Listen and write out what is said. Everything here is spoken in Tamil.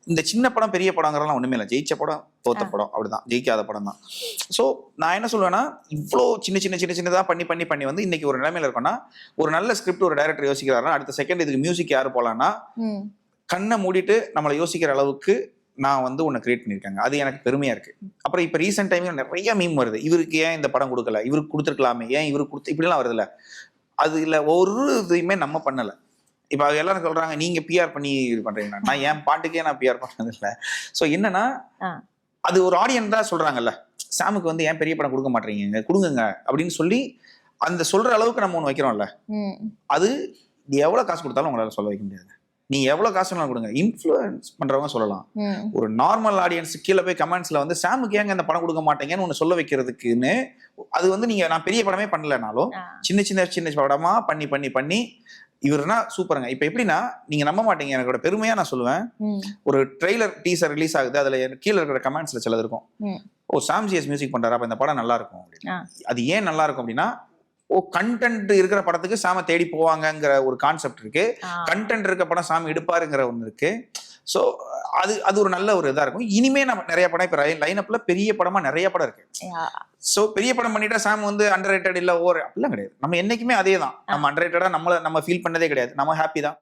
இந்த சின்ன படம் பெரிய படங்கிறலாம் ஒண்ணுமே இல்லை. ஜெயிச்ச படம் தோத்த படம் அப்படிதான், ஜெயிக்காத படம் தான். ஸோ நான் என்ன சொல்லுவேன்னா, இவ்வளோ சின்னதாக பண்ணி வந்து இன்னைக்கு ஒரு நிலைமையில இருக்கோம்னா, ஒரு நல்ல ஸ்கிரிப்ட் ஒரு டைரக்டர் யோசிக்கிறாருன்னா அடுத்த செகண்ட் இதுக்கு மியூசிக் யாரு போலான்னா கண்ணை மூடிட்டு நம்மளை யோசிக்கிற அளவுக்கு நான் வந்து ஒன்று கிரியேட் பண்ணியிருக்காங்க. அது எனக்கு பெருமையா இருக்கு. அப்புறம் இப்போ ரீசெண்ட் டைம்ல நிறைய மீம் வருது, இவருக்கு ஏன் இந்த படம் கொடுக்கல, இவருக்கு கொடுத்துருக்கலாமே, ஏன் இவருக்கு கொடுத்து, இப்படிலாம் வருதுல்ல. அது இல்லை, ஒரு இதையுமே நம்ம பண்ணலை. இப்போ எல்லாரும் சொல்றாங்க நீங்க பிஆர் பண்ணி இது பண்றீங்கன்னா, நான் என் பாட்டுக்கே நான் பிஆர் பண்ணது இல்லை. ஸோ என்னன்னா, அது ஒரு ஆடியன்ஸ் தான் சொல்றாங்கல்ல, சாமுக்கு வந்து ஏன் பெரிய படம் கொடுக்க மாட்டீங்க, கொடுங்க அப்படின்னு சொல்லி அந்த சொல்ற அளவுக்கு நம்ம ஒன்று வைக்கிறோம்ல, அது எவ்வளவு காசு கொடுத்தாலும் உங்களால சொல்ல வைக்க முடியாது. நீங்க எவ்வளவு காசு வேணாலும் கொடுங்க, இன்ஃப்ளூயன்ஸ் பண்றவங்க சொல்லலாம். ஒரு நார்மல் ஆடியன்ஸ் கீழே போய் கமெண்ட்ஸ்ல வந்து சாமுக்கு ஏங்க இந்த படம் கொடுக்க மாட்டேங்கன்னு ஒன்று சொல்ல வைக்கிறதுக்குன்னு, அது வந்து நீங்க நான் பெரிய படமே பண்ணலனாலும் சின்ன படமா பண்ணி இவருனா சூப்பருங்க. இப்ப எப்படின்னா, நீங்க நம்ப மாட்டீங்க, எனக்கோட பெருமையா நான் சொல்லுவேன், ஒரு ட்ரெய்லர் டீசர் ரிலீஸ் ஆகுது, அதுல கீழே இருக்கிற கமெண்ட்ஸ்ல சிலது இருக்கும், ஓ சாம்ஜிஎஸ் மியூசிக் பண்றாரு, அப்ப இந்த படம் நல்லா இருக்கும் அப்படின்னு. அது ஏன் நல்லா இருக்கும் அப்படின்னா, கண்டென்ட் இருக்கிற படத்துக்கு சாம தேடி போவாங்கங்கிற ஒரு கான்செப்ட் இருக்கு, கண்டென்ட் இருக்க படம் சாமி எடுப்பாருங்கிற ஒண்ணு இருக்கு. ஸோ அது ஒரு நல்ல ஒரு இதா இருக்கும். இனிமே நம்ம நிறைய படம் இப்ப லைனப்ல பெரிய படமா நிறைய படம் இருக்கு. ஸோ பெரிய படம் பண்ணிட்டா சாம் வந்து அண்டர் ரேட்டட் இல்ல ஓவர் அப்படிலாம் கிடையாது. நம்ம என்னைக்குமே அதே தான், நம்ம அண்டர் ரேட்டடா நம்ம ஃபீல் பண்ணதே கிடையாது. நம்ம ஹாப்பி தான்.